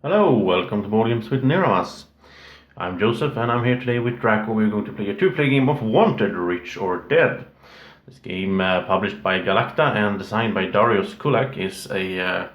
Hello, welcome to Board Games with Niramas. I'm Joseph and I'm here today with Drako. We're going to play a two-player game of Wanted, Rich or Dead. This game, published by Galacta and designed by Darius Kulak, is a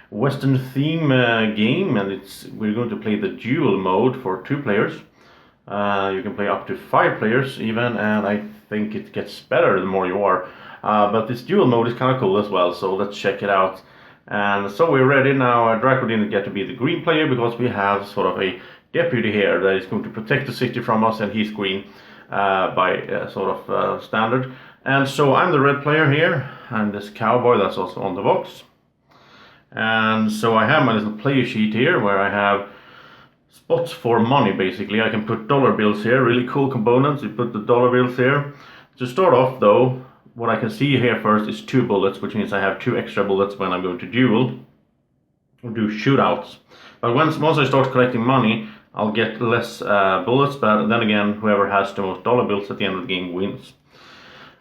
Western theme game, and we're going to play the duel mode for two players. You can play up to 5 players even, and I think it gets better the more you are. But this duel mode is kind of cool as well, so let's check it out. And so we're ready now. Drako didn't get to be the green player because we have sort of a deputy here that is going to protect the city from us, and he's green by standard. And so I'm the red player here. I'm this cowboy that's also on the box. And so I have my little player sheet here where I have spots for money basically. I can put dollar bills here, really cool components. You put the dollar bills here. To start off though, what I can see here first is 2 bullets, which means I have 2 extra bullets when I'm going to duel or do shootouts. But once I start collecting money, I'll get less bullets, but then again, whoever has the most dollar bills at the end of the game wins.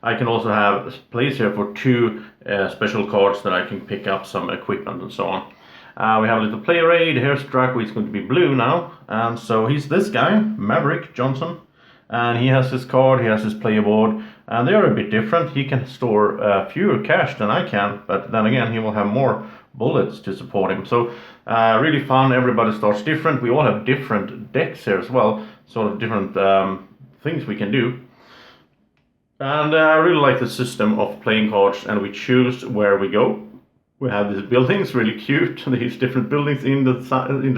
I can also have place here for 2 special cards that I can pick up some equipment and so on. We have a little player aid. Here's Drako. He's going to be blue now, and so he's this guy, Maverick Johnson. And he has his card, he has his player board, and they are a bit different. He can store fewer cash than I can, but then again he will have more bullets to support him. So really fun. Everybody starts different. We all have different decks here as well, sort of different things we can do. And I really like the system of playing cards, and we choose where we go. We have these buildings, really cute, these different buildings in the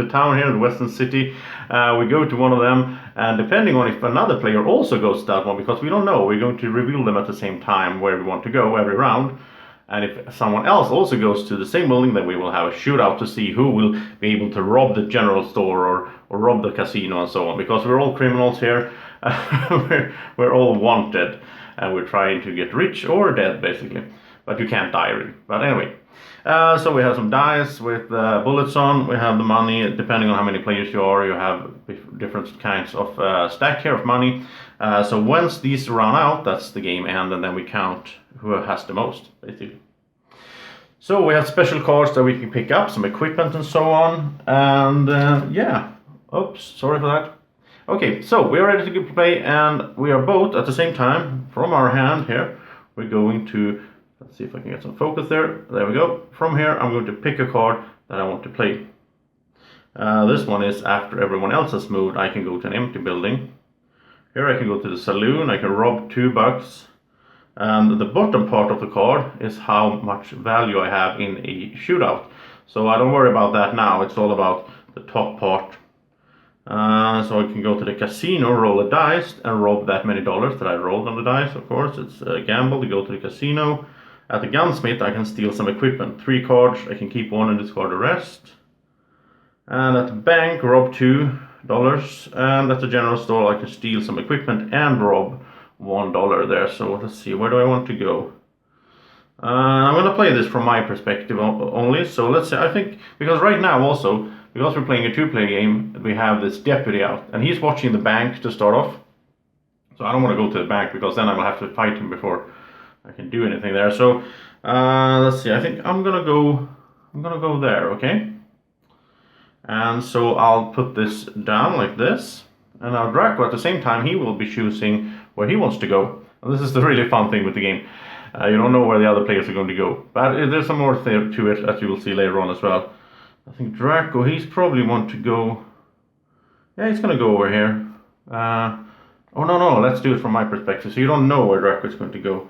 town here in the Western City. We go to one of them, and depending on if another player also goes to that one, because we don't know, we're going to reveal them at the same time where we want to go every round. And if someone else also goes to the same building, then we will have a shootout to see who will be able to rob the general store or rob the casino and so on. Because we're all criminals here, we're all wanted, and we're trying to get rich or dead basically. But you can't die really. But anyway. So we have some dice with bullets on. We have the money. Depending on how many players you are, you have different kinds of stack here of money. So once these run out, that's the game end, and then we count who has the most, basically. So we have special cards that we can pick up, some equipment and so on. And yeah, oops, sorry for that. Okay, so we are ready to play, and we are both at the same time, from our hand here, we're going to... Let's see if I can get some focus there. There we go. From here, I'm going to pick a card that I want to play. This one is after everyone else has moved, I can go to an empty building. Here I can go to the saloon. I can rob $2. And the bottom part of the card is how much value I have in a shootout. So I don't worry about that now. It's all about the top part. So I can go to the casino, roll a dice, and rob that many dollars that I rolled on the dice, of course. It's a gamble to go to the casino. At the gunsmith, I can steal some equipment. 3 cards, I can keep 1 and discard the rest. And at the bank, rob $2. And at the general store, I can steal some equipment and rob $1 there. So let's see, where do I want to go? I'm going to play this from my perspective only. So let's say, I think, because right now also, because we're playing a 2-player game, we have this deputy out. And he's watching the bank to start off. So I don't want to go to the bank, because then I will have to fight him before I can do anything there. So let's see, I think I'm gonna go there, okay? And so I'll put this down like this, and now Drako at the same time, he will be choosing where he wants to go. And this is the really fun thing with the game. You don't know where the other players are going to go, but there's some more to it, as you will see later on as well. I think Drako, he's probably want to go, yeah, he's gonna go over here. Oh no, let's do it from my perspective, so you don't know where Drako is going to go.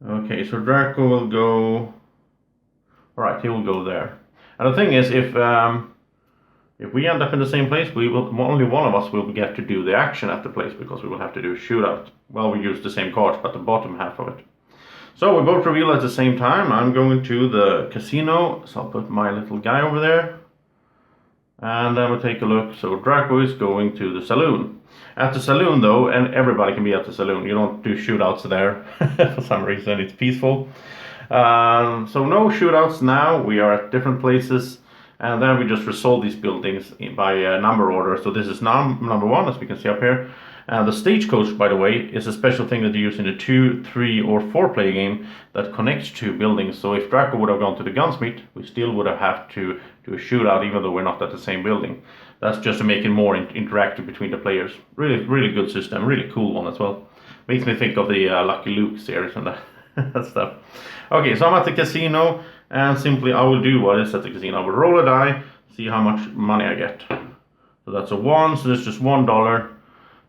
Okay, so Drako will go... Alright, he will go there. And the thing is, if we end up in the same place, only one of us will get to do the action at the place, because we will have to do a shootout. Well, we use the same cards, but the bottom half of it. So we both reveal at the same time. I'm going to the casino, so I'll put my little guy over there. And then we'll take a look. So Drako is going to the saloon. At the saloon though, and everybody can be at the saloon. You don't do shootouts there. For some reason it's peaceful. So no shootouts now. We are at different places. And then we just resolve these buildings by number order. So this is number 1, as we can see up here. The stagecoach, by the way, is a special thing that you use in a 2, 3, or 4 player game that connects 2 buildings. So if Drako would have gone to the gunsmith, we still would have had to do a shootout even though we're not at the same building. That's just to make it more interactive between the players. Really, really good system, really cool one as well. Makes me think of the Lucky Luke series and that stuff. Okay, so I'm at the casino, and simply I will do what is at the casino. I will roll a die, see how much money I get. So that's a 1, so that's just $1.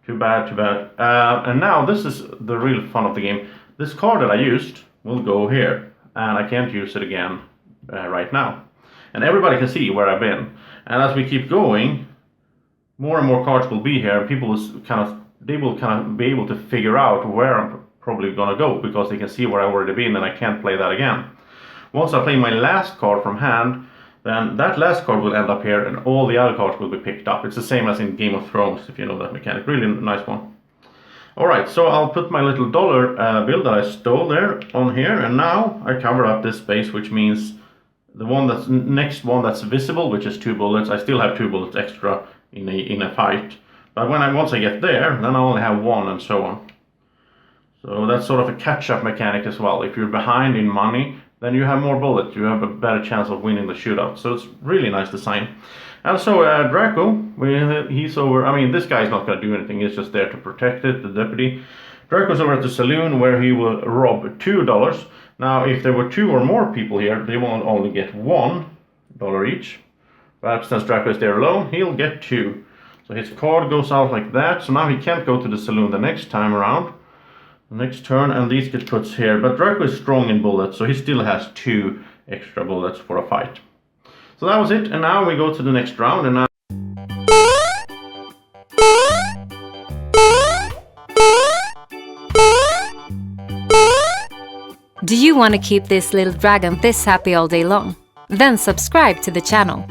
Too bad, too bad. And now this is the real fun of the game. This card that I used will go here, and I can't use it again right now. And everybody can see where I've been. And as we keep going, more and more cards will be here, and people will kind of be able to figure out where I'm probably gonna go, because they can see where I've already been, and I can't play that again. Once I play my last card from hand, then that last card will end up here, and all the other cards will be picked up. It's the same as in Game of Thrones, if you know that mechanic. Really nice one. Alright, so I'll put my little dollar bill that I stole there on here, and now I cover up this space, which means the one that's next one that's visible, which is 2 bullets. I still have 2 bullets extra in a fight, but once I get there, then I only have 1, and so on. So that's sort of a catch-up mechanic as well. If you're behind in money, then you have more bullets. You have a better chance of winning the shootout. So it's really nice design. And so Drako, he's over. I mean, this guy's not going to do anything. He's just there to protect it, the deputy. Draco's over at the saloon where he will rob $2. Now, if there were 2 or more people here, they won't only get $1 each. But since Drako is there alone, he'll get 2. So his card goes out like that. So now he can't go to the saloon the next time around. Next turn, and these get put here. But Drako is strong in bullets, so he still has 2 extra bullets for a fight. So that was it, and now we go to the next round, and now... Do you want to keep this little dragon this happy all day long? Then subscribe to the channel.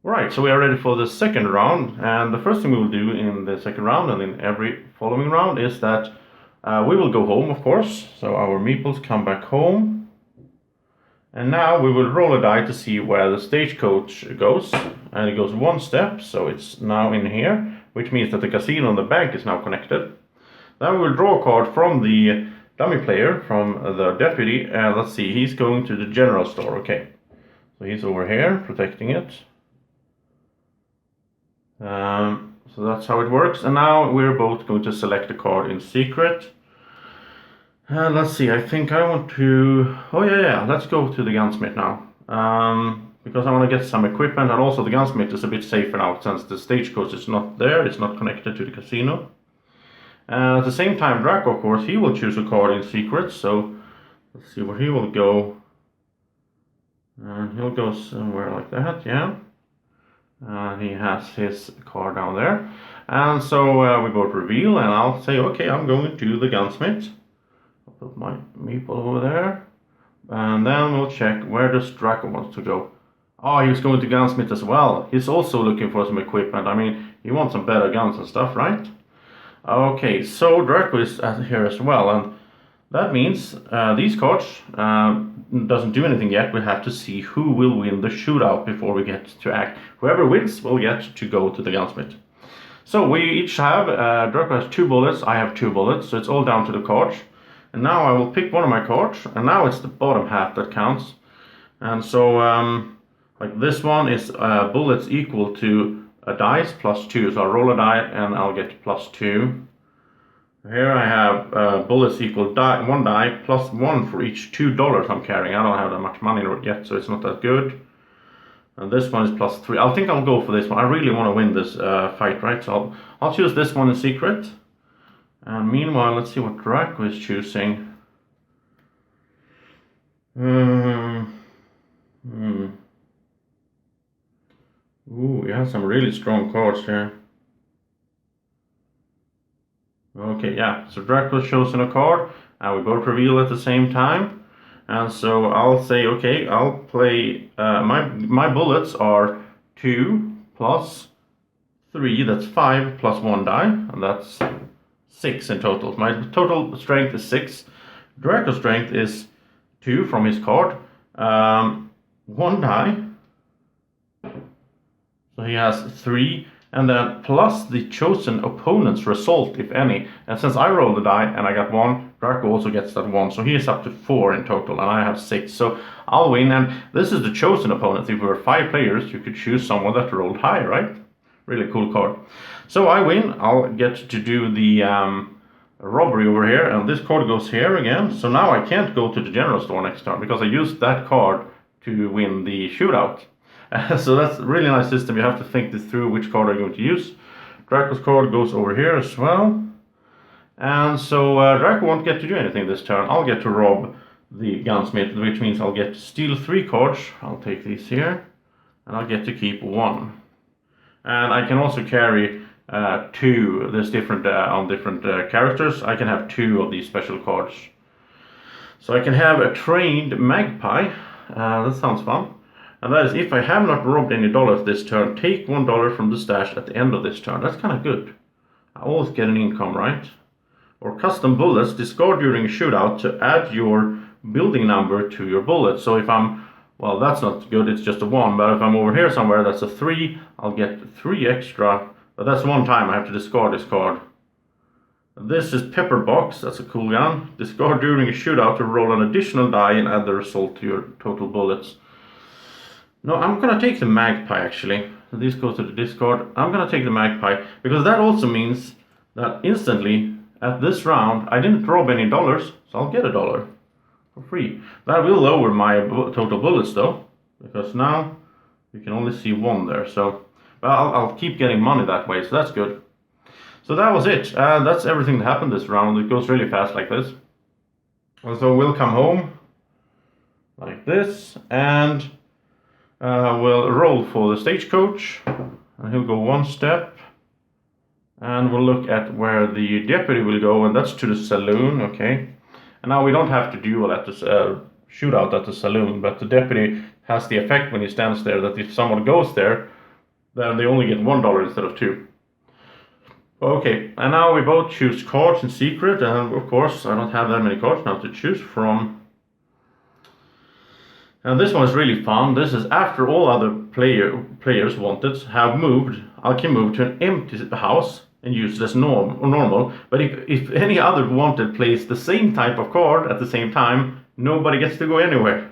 Alright, so we are ready for the second round, and the first thing we will do in the second round and in every following round is that we will go home, of course. So our meeples come back home, and now we will roll a die to see where the stagecoach goes, and it goes 1 step, so it's now in here, which means that the casino and the bank is now connected. Then we will draw a card from the dummy player, from the deputy, and let's see, he's going to the general store. Okay, so he's over here protecting it. So that's how it works, and now we're both going to select a card in secret. And let's see, I think I want to... Oh yeah, let's go to the gunsmith now. Because I want to get some equipment, and also the gunsmith is a bit safer now since the stagecoach is not there, it's not connected to the casino. At the same time, Drako, of course, he will choose a card in secret, so let's see where he will go. And he'll go somewhere like that, yeah. He has his card down there. And so we both reveal, and I'll say, okay, I'm going to the gunsmith. I'll put my meeple over there. And then we'll check, where does Drako want to go? Oh, he was going to gunsmith as well. He's also looking for some equipment. I mean, he wants some better guns and stuff, right? Okay, so Drako is here as well, and that means these cards doesn't do anything yet. We have to see who will win the shootout before we get to act. Whoever wins will get to go to the gunsmith. So we each have, Drako has 2 bullets, I have 2 bullets, so it's all down to the cards. And now I will pick one of my cards, and now it's the bottom half that counts. And so, like this one is bullets equal to a dice plus 2, so I'll roll a die and I'll get plus 2. Here I have bullets equal 1 die plus 1 for each $2 I'm carrying. I don't have that much money yet, so it's not that good. And this one is plus 3. I think I'll go for this one. I really want to win this fight, right? So I'll choose this one in secret. And meanwhile, let's see what Drako is choosing. Ooh, we have some really strong cards here. Okay, yeah, so Drako's chosen a card, and we both reveal at the same time. And so I'll say, okay, I'll play, my bullets are 2 plus 3, that's 5 plus 1 die, and that's 6 in total. My total strength is 6. Drako's strength is 2 from his card, 1 die. So he has 3, and then plus the chosen opponent's result, if any. And since I rolled the die and I got 1, Drako also gets that 1, so he is up to 4 in total, and I have 6. So I'll win, and this is the chosen opponent. If we were 5 players, you could choose someone that rolled high, right? Really cool card. So I win. I'll get to do the robbery over here, and this card goes here again. So now I can't go to the general store next turn because I used that card to win the shootout. So that's a really nice system. You have to think this through, which card I'm going to use. Draco's card goes over here as well. And so Drako won't get to do anything this turn. I'll get to rob the gunsmith, which means I'll get to steal 3 cards. I'll take these here, and I'll get to keep 1. And I can also carry 2. There's different on different characters. I can have 2 of these special cards. So I can have a trained magpie. That sounds fun. And that is, if I have not robbed any dollars this turn, take $1 from the stash at the end of this turn. That's kind of good. I always get an income, right? Or custom bullets, discard during a shootout to add your building number to your bullet. So if I'm, well, that's not good, it's just a 1. But if I'm over here somewhere, that's a 3. I'll get 3 extra. But that's 1 time I have to discard this card. This is Pepper Box, that's a cool gun. Discard during a shootout to roll an additional die and add the result to your total bullets. No, I'm gonna take the magpie actually. So these go to the discard. I'm gonna take the magpie because that also means that instantly at this round I didn't rob any dollars, so I'll get $1 for free. That will lower my total bullets though, because now you can only see 1 there. So, but I'll keep getting money that way, so that's good. So that was it. That's everything that happened this round. It goes really fast like this. So we'll come home like this, and we'll roll for the stagecoach, and he'll go 1 step, and we'll look at where the deputy will go, and that's to the saloon. Okay, and now we don't have to duel at the shootout at the saloon, but the deputy has the effect when he stands there that if someone goes there, then they only get $1 instead of 2. Okay, and now we both choose cards in secret, and of course I don't have that many cards now to choose from. And this one is really fun. This is after all other players wanted have moved. I can move to an empty house and use it as normal. But if any other wanted plays the same type of card at the same time, nobody gets to go anywhere.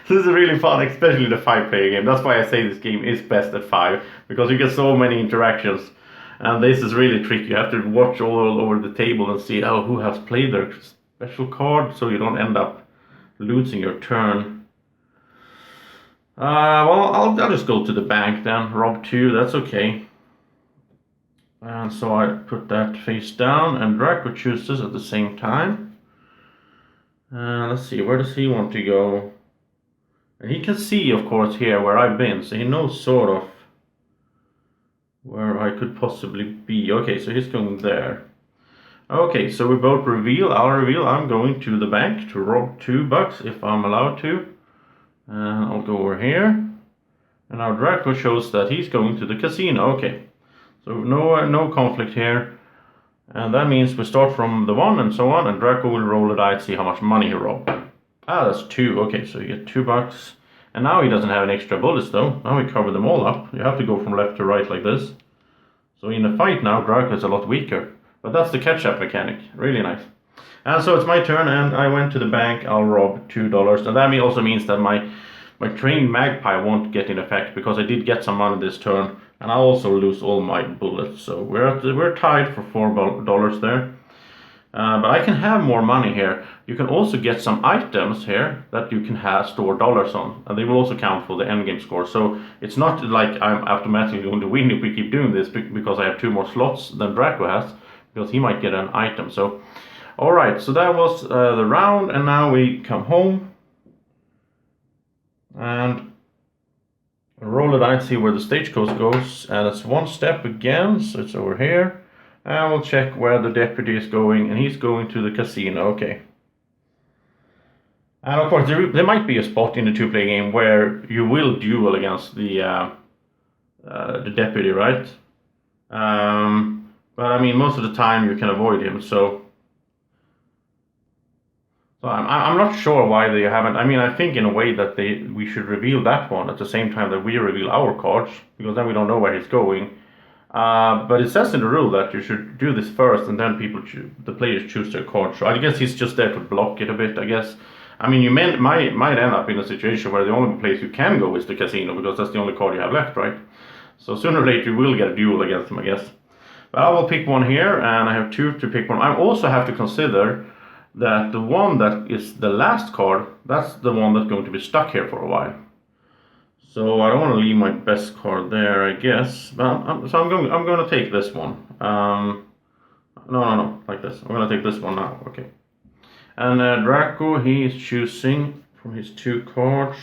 This is really fun, especially the 5-player game. That's why I say this game is best at 5, because you get so many interactions. And this is really tricky. You have to watch all over the table and see who has played their special card, so you don't end up losing your turn. Well, I'll just go to the bank then. Rob 2, that's okay. And so I put that face down, and Drako chooses at the same time. Let's see, where does he want to go? And he can see, of course, here where I've been, so he knows sort of where I could possibly be. Okay, so he's going there. Okay, so we both reveal. I'll reveal I'm going to the bank to rob $2 if I'm allowed to. And I'll go over here. And now Drako shows that he's going to the casino. Okay, so no conflict here. And that means we start from the 1 and so on. And Drako will roll a die to see how much money he robbed. That's 2. Okay, so you get $2. And now he doesn't have any extra bullets though. Now we cover them all up. You have to go from left to right like this. So in a fight now, Drako is a lot weaker. But that's the catch-up mechanic. Really nice. And so it's my turn, and I went to the bank. I'll rob $2. And that also means that my trained magpie won't get in effect, because I did get some money this turn. And I'll also lose all my bullets. So we're tied for $4 there. But I can have more money here. You can also get some items here that you can store dollars on, and they will also count for the endgame score. So it's not like I'm automatically going to win if we keep doing this, because I have 2 more slots than Drako has, because he might get an item. So, alright, so that was the round, and now we come home and roll a die and see where the stagecoach goes, and it's 1 step again, so it's over here. And we'll check where the deputy is going, and he's going to the casino. Okay. And of course, there might be a spot in the 2-player game where you will duel against the deputy, right? But I mean, most of the time you can avoid him. So I'm not sure why they haven't. I mean, I think in a way that we should reveal that one at the same time that we reveal our cards, because then we don't know where he's going. But it says in the rule that you should do this first, and then the players choose their card. So I guess he's just there to block it a bit, I guess. I mean, you might end up in a situation where the only place you can go is the casino, because that's the only card you have left, right? So sooner or later you will get a duel against him, I guess. But I will pick one here, and I have 2 to pick one. I also have to consider that the one that is the last card, that's the one that's going to be stuck here for a while. So I don't want to leave my best card there, I guess. But I'm going to take this one. No, like this. I'm going to take this one now. Okay. And Drako, he is choosing from his 2 cards.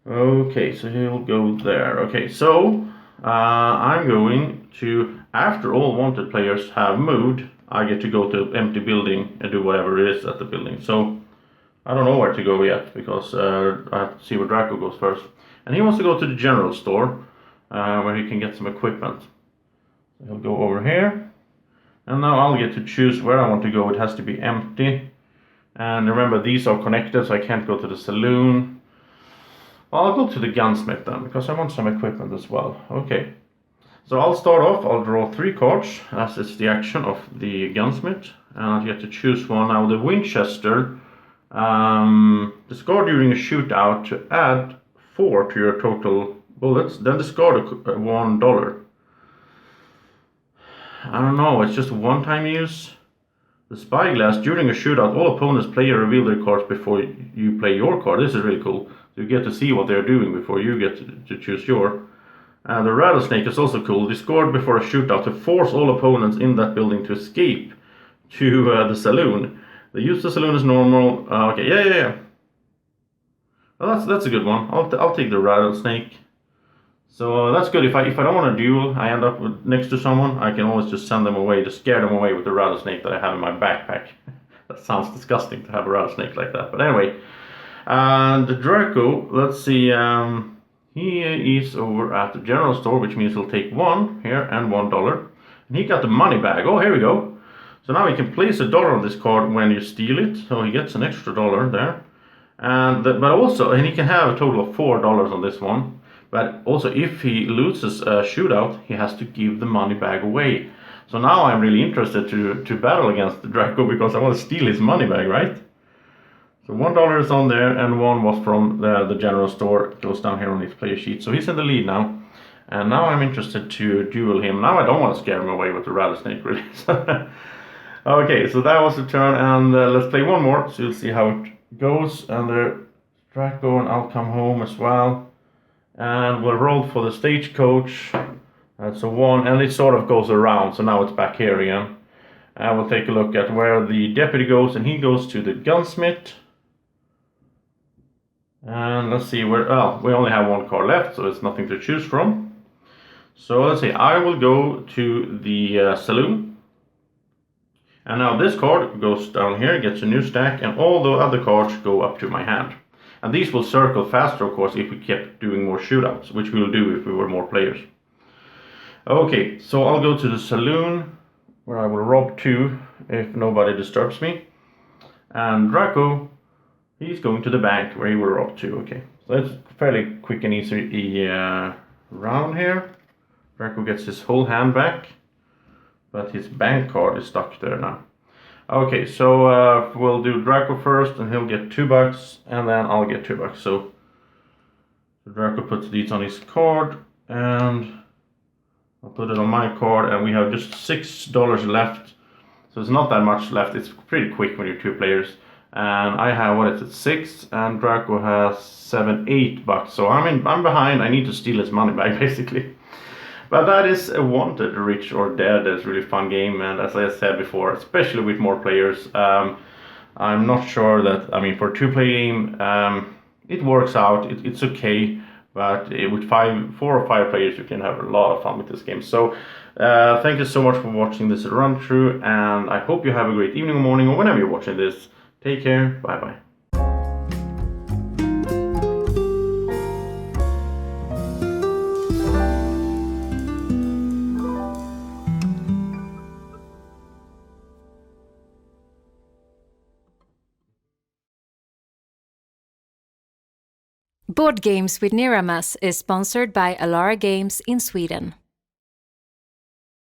Okay, so he'll go there. Okay, so I'm going to, after all wanted players have moved, I get to go to empty building and do whatever it is at the building. So I don't know where to go yet, because I have to see where Drako goes first. And he wants to go to the general store, where he can get some equipment. So he'll go over here. And now I'll get to choose where I want to go. It has to be empty. And remember, these are connected, so I can't go to the saloon. Well, I'll go to the gunsmith then, because I want some equipment as well. Okay. So I'll start off, I'll draw 3 cards. As is the action of the gunsmith. And I'll get to choose one. Now the Winchester, discard during a shootout to add 4 to your total bullets. Then discard $1. I don't know, it's just a one-time use. The spyglass, during a shootout, all opponents play or reveal their cards before you play your card. This is really cool. So you get to see what they're doing before you get to choose your. And the rattlesnake is also cool. Discard before a shootout to force all opponents in that building to escape to the saloon. They use the saloon as normal. Okay, yeah. Well, that's a good one. I'll take the rattlesnake. So that's good. If I don't want to duel, I end up next to someone, I can always just send them away, just scare them away with the rattlesnake that I have in my backpack. That sounds disgusting to have a rattlesnake like that. But anyway, and the Drako, let's see, he is over at the general store, which means he'll take 1 here and $1. And he got the money bag. Oh, here we go. So now he can place $1 on this card when you steal it. So he gets an extra $1 there. And he can have a total of $4 on this one. But also, if he loses a shootout, he has to give the money bag away. So now I'm really interested to battle against the Drako, because I want to steal his money bag, right? So $1 is on there, and 1 was from the general store. It goes down here on his player sheet. So he's in the lead now. And now I'm interested to duel him. Now I don't want to scare him away with the rattlesnake, really. Okay, so that was the turn, and let's play one more, so you'll see how it goes. And the Drako, and I'll come home as well. And we'll roll for the stagecoach. That's a 1, and it sort of goes around, so now it's back here again. And we'll take a look at where the deputy goes, and he goes to the gunsmith. And let's see where, we only have 1 card left, so it's nothing to choose from. So let's see, I will go to the saloon. And now this card goes down here, gets a new stack, and all the other cards go up to my hand. And these will circle faster, of course, if we kept doing more shootouts, which we will do if we were more players. Okay, so I'll go to the saloon, where I will rob 2 if nobody disturbs me. And Drako, he's going to the bank, where he will rob 2. Okay, so it's fairly quick and easy round here. Drako gets his whole hand back, but his bank card is stuck there now. Okay, so we'll do Drako first, and he'll get $2, and then I'll get $2. So Drako puts these on his card, and I'll put it on my card, and we have just $6 left. So it's not that much left. It's pretty quick when you're 2 players. And I have, what is it, 6, and Drako has $7-8. So I'm behind. I need to steal his money back, basically. But that is a wanted, rich or dead. It's a really fun game, and as I said before, especially with more players, I'm not sure that, for a 2-player game, it works out, it's okay, but with 4 or 5 players, you can have a lot of fun with this game. So thank you so much for watching this run through, and I hope you have a great evening or morning, or whenever you're watching this. Take care, bye bye. Board Games with Niramas is sponsored by Alara Games in Sweden.